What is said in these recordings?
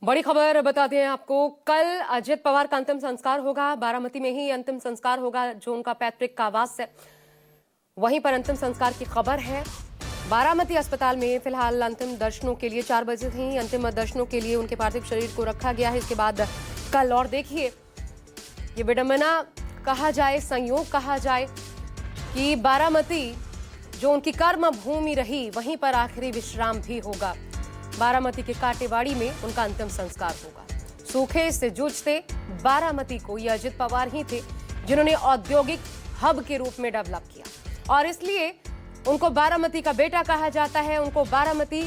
बड़ी खबर बताते हैं आपको। कल अजित पवार का अंतिम संस्कार होगा। बारामती में ही अंतिम संस्कार होगा, जो उनका पैतृक आवास है वहीं पर अंतिम संस्कार की खबर है। बारामती अस्पताल में फिलहाल अंतिम दर्शनों के लिए 4 बजे ही अंतिम दर्शनों के लिए उनके पार्थिव शरीर को रखा गया है। इसके बाद कल और देखिए, ये विडंबना कहा जाए, संयोग कहा जाए कि बारामती जो उनकी कर्म भूमि रही, वहीं पर आखिरी विश्राम भी होगा। बारामती के काटेवाड़ी में उनका अंतिम संस्कार होगा। सूखे से जूझते बारामती को ये अजित पवार ही थे जिन्होंने औद्योगिक हब के रूप में डेवलप किया और इसलिए उनको बारामती का बेटा कहा जाता है। उनको बारामती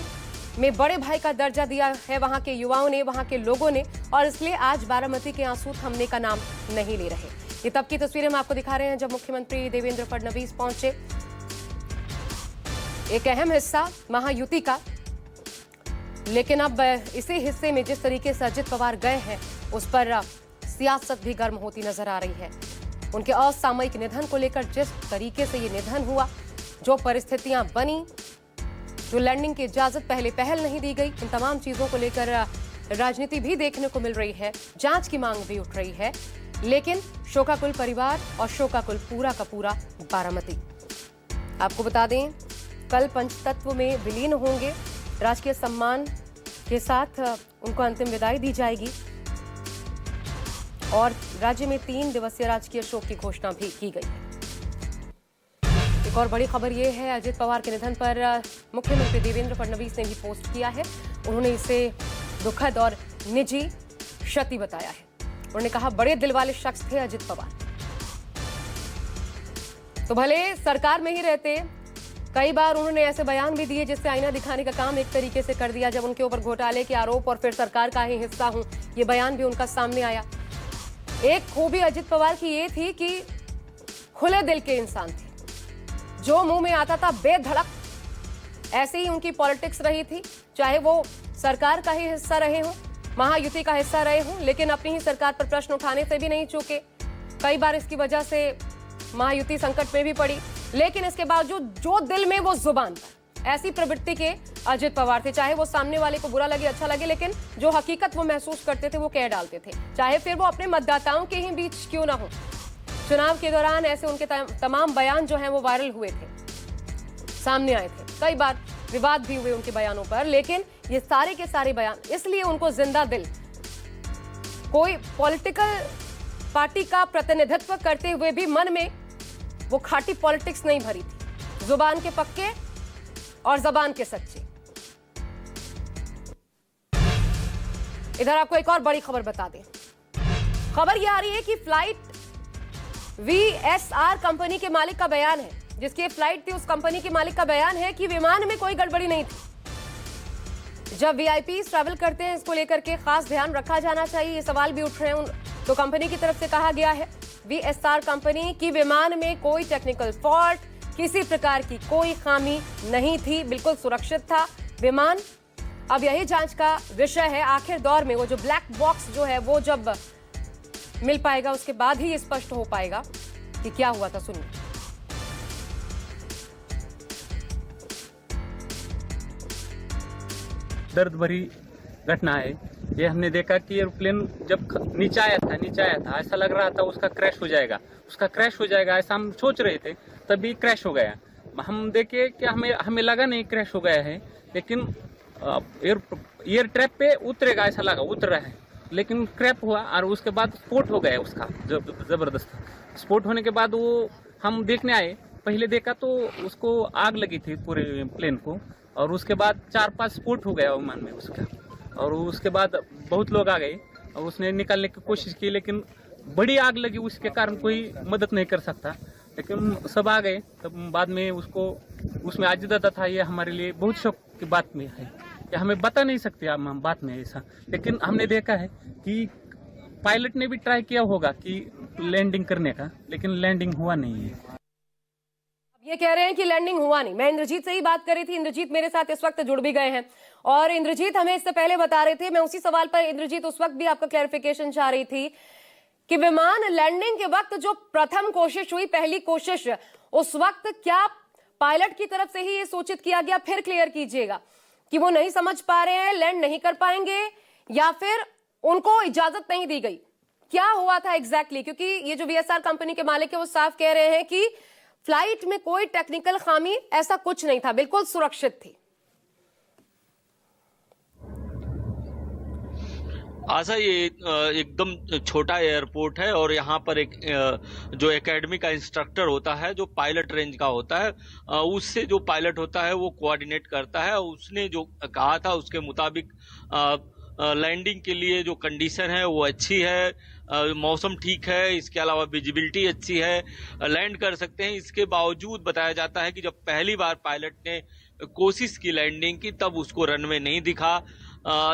में बड़े भाई का दर्जा दिया है वहां के युवाओं ने, वहां के लोगों ने, और इसलिए आज बारामती के आंसू थमने का नाम नहीं ले रहे। ये तब की तस्वीरें हम आपको दिखा रहे हैं जब मुख्यमंत्री देवेंद्र फडणवीस पहुंचे। एक अहम हिस्सा महायुति का, लेकिन अब इसी हिस्से में जिस तरीके से अजित पवार गए हैं उस पर सियासत भी गर्म होती नजर आ रही है। उनके असामयिक निधन को लेकर जिस तरीके से ये निधन हुआ, जो परिस्थितियां बनी, जो लैंडिंग की इजाजत पहल नहीं दी गई, इन तमाम चीजों को लेकर राजनीति भी देखने को मिल रही है, जांच की मांग भी उठ रही है। लेकिन शोकाकुल परिवार और शोकाकुल पूरा का पूरा बारामती। आपको बता दें, कल पंचतत्व में विलीन होंगे। राजकीय सम्मान के साथ उनको अंतिम विदाई दी जाएगी और राज्य में 3 दिवसीय राजकीय शोक की घोषणा भी की गई है। एक और बड़ी खबर यह है, अजित पवार के निधन पर मुख्यमंत्री देवेंद्र फडणवीस ने भी पोस्ट किया है। उन्होंने इसे दुखद और निजी क्षति बताया है। उन्होंने कहा, बड़े दिल वाले शख्स थे अजित पवार। तो भले सरकार में ही रहते, कई बार उन्होंने ऐसे बयान भी दिए जिससे आईना दिखाने का काम एक तरीके से कर दिया। जब उनके ऊपर घोटाले के आरोप और फिर सरकार का ही हिस्सा हूं, ये बयान भी उनका सामने आया। एक खूबी अजित पवार की ये थी कि खुले दिल के इंसान थे, जो मुंह में आता था बेधड़क। ऐसे ही उनकी पॉलिटिक्स रही थी, चाहे वो सरकार का ही हिस्सा रहे हों, महायुति का हिस्सा रहे हों, लेकिन अपनी ही सरकार पर प्रश्न उठाने से भी नहीं चूके। कई बार इसकी वजह से महायुति संकट में भी पड़ी, लेकिन इसके बावजूद जो दिल में वो जुबान पर, ऐसी प्रवृत्ति के अजित पवार थे। चाहे वो सामने वाले को बुरा लगे, अच्छा लगे, लेकिन जो हकीकत वो महसूस करते थे वो कह डालते थे, चाहे फिर वो अपने मतदाताओं के ही बीच क्यों ना हो। चुनाव के दौरान ऐसे उनके तमाम बयान जो हैं वो वायरल हुए थे, सामने आए थे। कई बार विवाद भी हुए उनके बयानों पर, लेकिन ये सारे के सारे बयान, इसलिए उनको जिंदा दिल, कोई पॉलिटिकल पार्टी का प्रतिनिधित्व करते हुए भी मन में वो खाटी पॉलिटिक्स नहीं भरी थी। जुबान के पक्के और जबान के सच्चे। इधर आपको एक और बड़ी खबर बता दें। खबर यह आ रही है कि फ्लाइट VSR कंपनी के मालिक का बयान है, जिसकी फ्लाइट थी उस कंपनी के मालिक का बयान है कि विमान में कोई गड़बड़ी नहीं थी। जब VIP ट्रैवल करते हैं, इसको लेकर के खास ध्यान रखा जाना चाहिए, ये सवाल भी उठ रहे हैं। तो कंपनी की तरफ से कहा गया है, VSR कंपनी की विमान में कोई टेक्निकल फॉल्ट, किसी प्रकार की कोई खामी नहीं थी, बिल्कुल सुरक्षित था विमान। अब यही जांच का विषय है। आखिर दौर में वो जो ब्लैक बॉक्स जो है वो जब मिल पाएगा, उसके बाद ही स्पष्ट हो पाएगा कि क्या हुआ था। सुनिए। दर्द भरी घटना है ये। हमने देखा कि एयरप्लेन जब नीचे आया था, ऐसा लग रहा था उसका क्रैश हो जाएगा, ऐसा हम सोच रहे थे, तभी क्रैश हो गया। हम देखे कि हमें लगा नहीं क्रैश हो गया है, लेकिन एयर ट्रैप पे उतरेगा ऐसा लगा, उतर रहा है, लेकिन क्रैश हुआ और उसके बाद स्फोट हो गया उसका, जबरदस्त स्फोट होने के बाद वो हम देखने आए। पहले देखा तो उसको आग लगी थी पूरे प्लेन को, और उसके बाद 4-5 स्फोट हो गया विमान में उसका, और उसके बाद बहुत लोग आ गए और उसने निकालने की कोशिश की, लेकिन बड़ी आग लगी, उसके कारण कोई मदद नहीं कर सकता। लेकिन सब आ गए, तब बाद में उसको उसमें आजिदा था। ये हमारे लिए बहुत शौक की बात में है, ये हमें बता नहीं सकते हम बात में ऐसा, लेकिन हमने देखा है कि पायलट ने भी ट्राई किया होगा कि लैंडिंग करने का, लेकिन लैंडिंग हुआ नहीं है। ये कह रहे हैं कि लैंडिंग हुआ नहीं। मैं इंद्रजीत से ही बात कर रही थी, इंद्रजीत मेरे साथ इस वक्त जुड़ भी गए हैं, और इंद्रजीत हमें इससे पहले बता रहे थे, मैं उसी सवाल पर इंद्रजीत उस वक्त भी आपका क्लैरिफिकेशन चाह रही थी कि विमान लैंडिंग के वक्त जो प्रथम कोशिश हुई, पहली कोशिश, उस वक्त क्या पायलट की तरफ से ही ये सूचित किया गया, फिर क्लियर कीजिएगा, कि वो नहीं समझ पा रहे हैं, लैंड नहीं कर पाएंगे, या फिर उनको इजाजत नहीं दी गई? क्या हुआ था एग्जैक्टली? क्योंकि ये जो वीएसआर कंपनी के मालिक है वो साफ कह रहे हैं कि फ्लाइट में कोई टेक्निकल खामी ऐसा कुछ नहीं था, बिल्कुल सुरक्षित थी। आशा, ये एकदम छोटा एयरपोर्ट है और यहाँ पर एक जो एकेडमी का इंस्ट्रक्टर होता है, जो पायलट रेंज का होता है, उससे जो पायलट होता है वो कोऑर्डिनेट करता है। उसने जो कहा था उसके मुताबिक लैंडिंग के लिए जो कंडीशन है वो अच्छी है, मौसम ठीक है, इसके अलावा विजिबिलिटी अच्छी है, लैंड कर सकते हैं। इसके बावजूद बताया जाता है कि जब पहली बार पायलट ने कोशिश की लैंडिंग की तब उसको रनवे नहीं दिखा।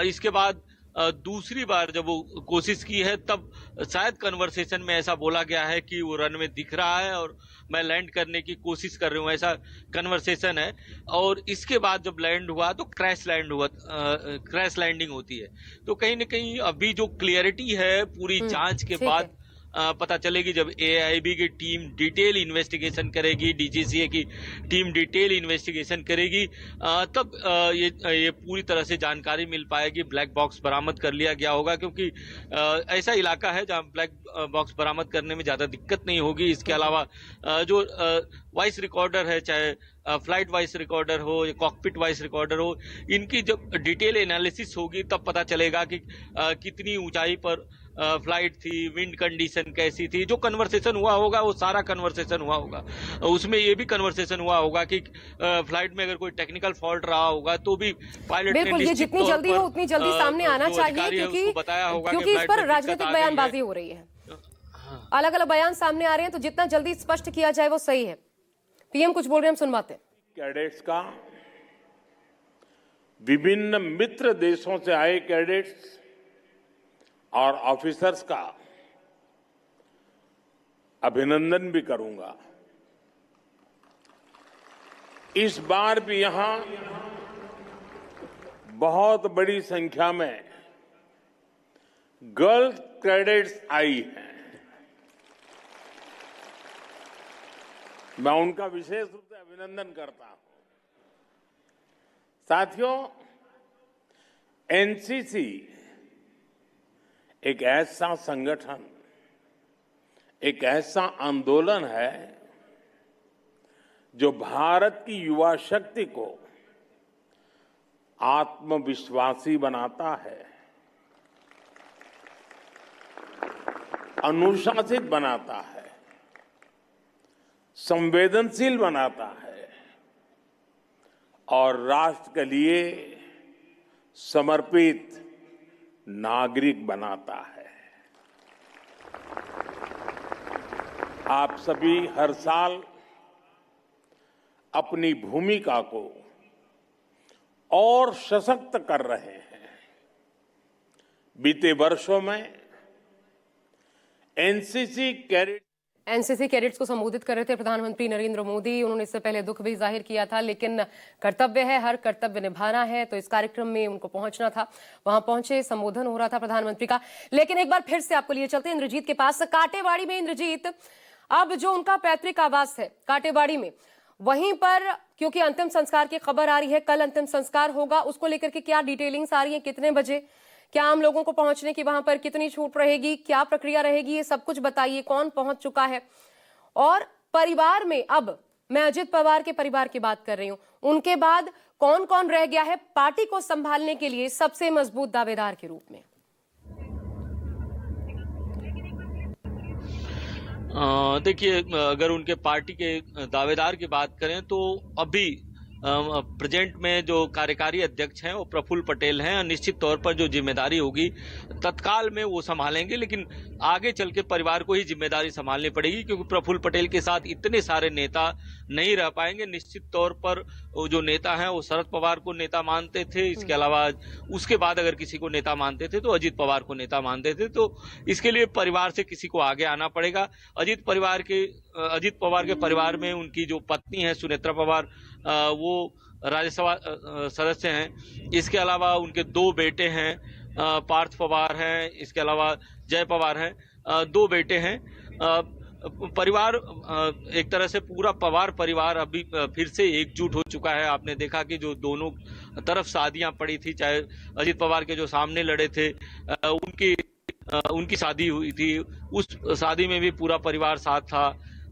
इसके बाद दूसरी बार जब वो कोशिश की है तब शायद कन्वर्सेशन में ऐसा बोला गया है कि वो रनवे दिख रहा है और मैं लैंड करने की कोशिश कर रही हूँ, ऐसा कन्वर्सेशन है। और इसके बाद जब लैंड हुआ तो क्रैश लैंडिंग होती है। तो कहीं ना कहीं अभी जो क्लियरिटी है पूरी जांच के बाद पता चलेगी, जब एआईबी की टीम डिटेल इन्वेस्टिगेशन करेगी, डीजीसीए की टीम डिटेल इन्वेस्टिगेशन करेगी, तब ये पूरी तरह से जानकारी मिल पाएगी। ब्लैक बॉक्स बरामद कर लिया गया होगा, क्योंकि ऐसा इलाका है जहां ब्लैक बॉक्स बरामद करने में ज्यादा दिक्कत नहीं होगी। इसके अलावा जो वॉइस रिकॉर्डर है, चाहे फ्लाइट वॉइस रिकॉर्डर हो या कॉकपिट वॉइस रिकॉर्डर हो, इनकी जब डिटेल एनालिसिस होगी तब पता चलेगा कि कितनी ऊंचाई पर फ्लाइट थी, विंड कंडीशन कैसी थी। जो कन्वर्सेशन हुआ होगा वो सारा कन्वर्सेशन हुआ होगा। उसमें ये भी कन्वर्सेशन हुआ होगा कि फ्लाइट में अगर कोई टेक्निकल फॉल्ट रहा होगा तो भी पायलट ने ये जितनी जल्दी हो उतनी जल्दी सामने आना चाहिए, क्योंकि बताया होगा क्योंकि इस पर राजनीतिक बयानबाजी हो रही है, अलग अलग बयान सामने आ रहे हैं, तो जितना जल्दी स्पष्ट किया जाए वो सही है। पीएम कुछ बोल रहे हैं, हम सुनवाते हैं। कैडेट्स का, विभिन्न मित्र देशों से आए कैडेट्स और ऑफिसर्स का अभिनंदन भी करूंगा। इस बार भी यहां बहुत बड़ी संख्या में गर्ल्स कैडेट्स आई हैं। मैं उनका विशेष रूप से अभिनंदन करता हूं। साथियों, एनसीसी एक ऐसा संगठन, एक ऐसा आंदोलन है जो भारत की युवा शक्ति को आत्मविश्वासी बनाता है, अनुशासित बनाता है, संवेदनशील बनाता है और राष्ट्र के लिए समर्पित नागरिक बनाता है। आप सभी हर साल अपनी भूमिका को और सशक्त कर रहे हैं। बीते वर्षों में एनसीसी कैडेट्स को संबोधित कर रहे थे प्रधानमंत्री नरेंद्र मोदी। उन्होंने इससे पहले दुख भी जाहिर किया था, लेकिन कर्तव्य है, हर कर्तव्य निभाना है, तो इस कार्यक्रम में उनको पहुंचना था। वहां पहुंचे, संबोधन हो रहा था प्रधानमंत्री का। लेकिन एक बार फिर से आपको लिए चलते हैं इंद्रजीत के पास। काटेवाड़ी में इंद्रजीत, अब जो उनका पैतृक आवास है काटेवाड़ी में, वहीं पर क्योंकि अंतिम संस्कार की खबर आ रही है, कल अंतिम संस्कार होगा, उसको लेकर के क्या डिटेलिंग्स आ रही है, कितने बजे, क्या आम लोगों को पहुंचने की वहां पर कितनी छूट रहेगी, क्या प्रक्रिया रहेगी, ये सब कुछ बताइए। कौन पहुंच चुका है, और परिवार में, अब मैं अजित पवार के परिवार की बात कर रही हूं, उनके बाद कौन कौन रह गया है पार्टी को संभालने के लिए सबसे मजबूत दावेदार के रूप में? देखिए, अगर उनके पार्टी के दावेदार की बात करें तो अभी प्रेजेंट में जो कार्यकारी अध्यक्ष हैं वो प्रफुल्ल पटेल हैं। निश्चित तौर पर जो जिम्मेदारी होगी तत्काल में वो संभालेंगे, लेकिन आगे चल के परिवार को ही जिम्मेदारी संभालनी पड़ेगी, क्योंकि प्रफुल्ल पटेल के साथ इतने सारे नेता नहीं रह पाएंगे। निश्चित तौर पर वो जो नेता हैं वो शरद पवार को नेता मानते थे, इसके अलावा उसके बाद अगर किसी को नेता मानते थे तो अजित पवार को नेता मानते थे। तो इसके लिए परिवार से किसी को आगे आना पड़ेगा। अजित पवार के परिवार में उनकी जो पत्नी है सुनेत्रा पवार, वो राज्यसभा सदस्य हैं। इसके अलावा उनके दो बेटे हैं, पार्थ पवार हैं, इसके अलावा जय पवार हैं, दो बेटे हैं। परिवार एक तरह से पूरा पवार परिवार अभी फिर से एकजुट हो चुका है। आपने देखा कि जो दोनों तरफ शादियां पड़ी थी, चाहे अजित पवार के जो सामने लड़े थे उनकी शादी हुई थी, उस शादी में भी पूरा परिवार साथ था।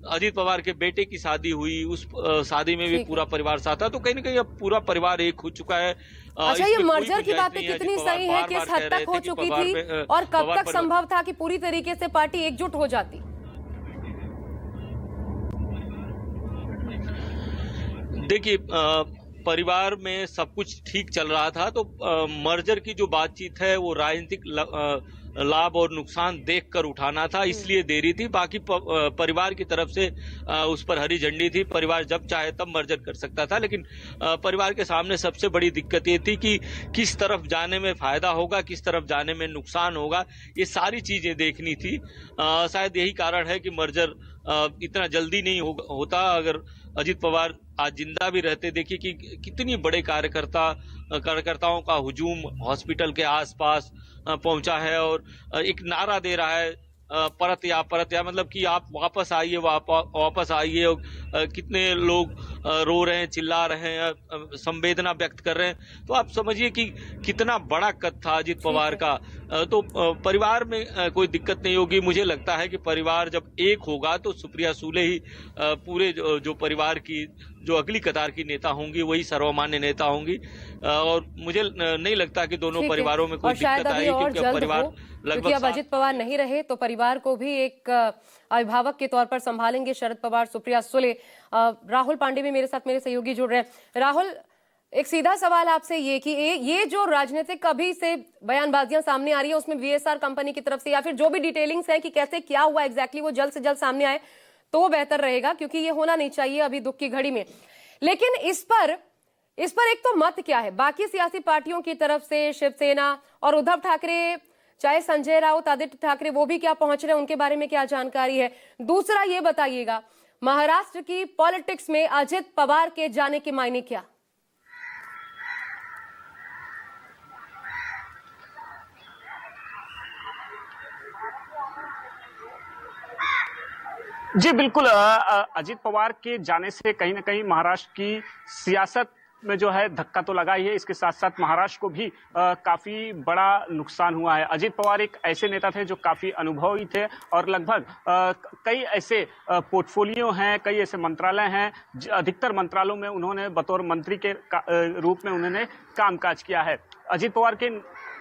अजित पवार के बेटे की शादी हुई, उस शादी में भी पूरा परिवार साथ था। तो कहीं ना कहीं अब पूरा परिवार एक हो चुका है। अच्छा, ये मर्जर की बातें कितनी सही है, किस हद तक हो चुकी थी और कब तक संभव था कि पूरी तरीके से पार्टी एकजुट हो जाती? देखिए, परिवार में सब कुछ ठीक चल रहा था, तो मर्जर की जो बातचीत है वो राजनीतिक लाभ और नुकसान देखकर उठाना था, इसलिए देरी थी। बाकी परिवार की तरफ से उस पर हरी झंडी थी। परिवार जब चाहे तब मर्जर कर सकता था, लेकिन परिवार के सामने सबसे बड़ी दिक्कत ये थी कि किस तरफ जाने में फायदा होगा, किस तरफ जाने में नुकसान होगा, ये सारी चीजें देखनी थी। शायद यही कारण है कि मर्जर इतना जल्दी नहीं होता। अगर अजित पवार आज जिंदा भी रहते, देखिए कि कितनी बड़े कार्यकर्ताओं का हुजूम हॉस्पिटल के आसपास पहुंचा है और एक नारा दे रहा है, परत या, मतलब कि आप वापस आइए, वापस आइए। कितने लोग रो रहे हैं, चिल्ला रहे हैं, संवेदना व्यक्त कर रहे हैं। तो आप समझिए कि कितना बड़ा कद था अजित पवार का। तो परिवार में कोई दिक्कत नहीं होगी। मुझे लगता है कि परिवार जब एक होगा तो सुप्रिया सुले ही पूरे जो परिवार की जो अगली कतार की नेता होंगी वही सर्वमान्य नेता होंगी। और मुझे नहीं लगता कि दोनों परिवारों में कोई दिक्कत आएगी, क्योंकि परिवार क्योंकि अब अजित पवार नहीं रहे तो परिवार को भी एक अभिभावक के तौर पर संभालेंगे शरद पवार, सुप्रिया सुले। राहुल पांडे भी मेरे साथ, मेरे सहयोगी जुड़ रहे हैं। राहुल, एक सीधा सवाल आपसे ये कि ये जो राजनीतिक अभी से बयानबाजियां सामने आ रही है उसमें वीएसआर कंपनी की तरफ से या फिर जो भी डिटेलिंग्स है कि कैसे क्या हुआ एग्जैक्टली, वो जल्द से जल्द सामने आए तो वो बेहतर रहेगा, क्योंकि ये होना नहीं चाहिए अभी दुख की घड़ी में। लेकिन इस पर एक तो मत क्या है बाकी सियासी पार्टियों की तरफ से, शिवसेना और उद्धव ठाकरे, चाहे संजय राउत, आदित्य ठाकरे वो भी क्या पहुंच रहे हैं, उनके बारे में क्या जानकारी है? दूसरा ये बताइएगा, महाराष्ट्र की पॉलिटिक्स में अजित पवार के जाने के मायने क्या? जी बिल्कुल, अजित पवार के जाने से कहीं ना कहीं महाराष्ट्र की सियासत में जो है धक्का तो लगा ही है, इसके साथ साथ महाराष्ट्र को भी काफी बड़ा नुकसान हुआ है। अजित पवार एक ऐसे नेता थे जो काफी अनुभवी थे और लगभग कई ऐसे पोर्टफोलियो हैं, कई ऐसे मंत्रालय हैं, अधिकतर मंत्रालयों में उन्होंने बतौर मंत्री के रूप में उन्होंने कामकाज किया है। अजित पवार के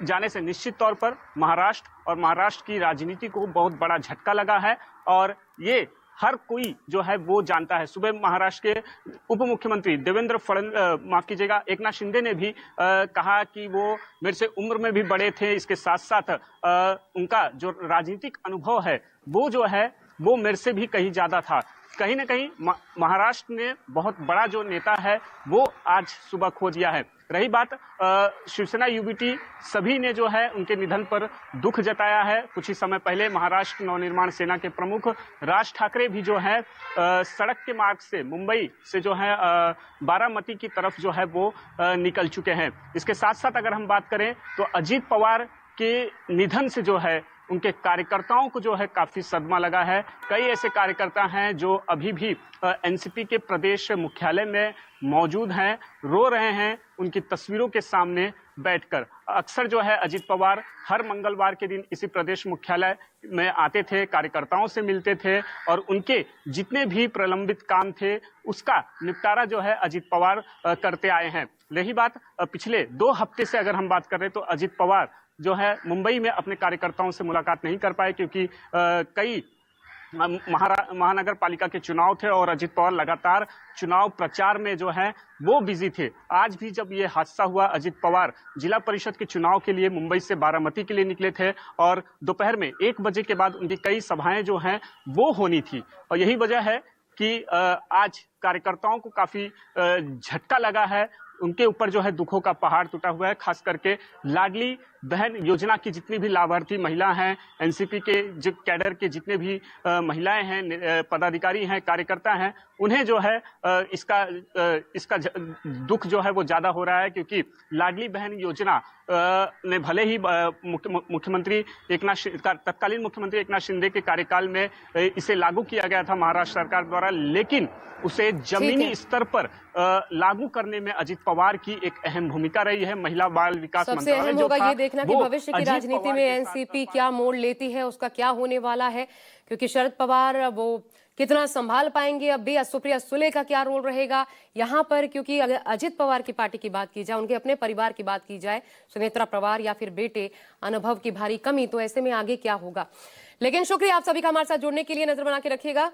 जाने से निश्चित तौर पर महाराष्ट्र और महाराष्ट्र की राजनीति को बहुत बड़ा झटका लगा है और ये हर कोई जो है वो जानता है। सुबह महाराष्ट्र के उप मुख्यमंत्री देवेंद्र एकनाथ शिंदे ने भी कहा कि वो मेरे से उम्र में भी बड़े थे, इसके साथ साथ उनका जो राजनीतिक अनुभव है वो जो है वो मेरे से भी कहीं ज्यादा था। कहीं ना कहीं महाराष्ट्र ने बहुत बड़ा जो नेता है वो आज सुबह खो दिया है। रही बात शिवसेना यूबीटी, सभी ने जो है उनके निधन पर दुख जताया है। कुछ ही समय पहले महाराष्ट्र नवनिर्माण सेना के प्रमुख राज ठाकरे भी जो है सड़क के मार्ग से मुंबई से जो है बारामती की तरफ जो है वो निकल चुके हैं। इसके साथ साथ अगर हम बात करें तो अजित पवार के निधन से जो है उनके कार्यकर्ताओं को जो है काफी सदमा लगा है। कई ऐसे कार्यकर्ता हैं जो अभी भी एनसीपी के प्रदेश मुख्यालय में मौजूद हैं, रो रहे हैं उनकी तस्वीरों के सामने बैठकर। अक्सर जो है अजित पवार हर मंगलवार के दिन इसी प्रदेश मुख्यालय में आते थे, कार्यकर्ताओं से मिलते थे और उनके जितने भी प्रलंबित काम थे उसका निपटारा जो है अजित पवार करते आए हैं। रही बात पिछले 2 हफ्ते से अगर हम बात कर रहे हैं तो अजित पवार जो है मुंबई में अपने कार्यकर्ताओं से मुलाकात नहीं कर पाए, क्योंकि कई महानगर पालिका के चुनाव थे और अजित पवार लगातार चुनाव प्रचार में जो है वो बिजी थे। आज भी जब ये हादसा हुआ, अजित पवार जिला परिषद के चुनाव के लिए मुंबई से बारामती के लिए निकले थे और दोपहर में 1 बजे के बाद उनकी कई सभाएं जो हैं वो होनी थी और यही वजह है कि आज कार्यकर्ताओं को काफी झटका लगा है। उनके ऊपर जो है दुखों का पहाड़ टूटा हुआ है। खास करके लाडली बहन योजना की जितनी भी लाभार्थी महिला हैं, एनसीपी के जो कैडर के जितने भी महिलाएं हैं, पदाधिकारी हैं, कार्यकर्ता हैं, उन्हें जो है इसका दुख जो है वो ज्यादा हो रहा है, क्योंकि लाडली बहन योजना ने भले ही मुख्यमंत्री तत्कालीन मुख्यमंत्री एकनाथ शिंदे के कार्यकाल में इसे लागू किया गया था महाराष्ट्र सरकार द्वारा, लेकिन उसे जमीनी स्तर पर लागू करने में अजित पवार की एक अहम भूमिका रही है। महिला बाल विकास सबसे मंत्रालय अहम जो होगा था, ये देखना कि वो भविष्य की अजित राजनीति पवार में के साथ एनसीपी क्या मोड़ लेती है, उसका क्या होने वाला है, क्योंकि शरद पवार वो कितना संभाल पाएंगे अब भी, सुप्रिया सुले का क्या रोल रहेगा यहाँ पर, क्योंकि अगर अजित पवार की पार्टी की बात की जाए, उनके अपने परिवार की बात की जाए, सुनेत्रा पवार या फिर बेटे अनुभव की भारी कमी, तो ऐसे में आगे क्या होगा। लेकिन शुक्रिया आप सभी का हमारे साथ जुड़ने के लिए, नजर बना के रखिएगा।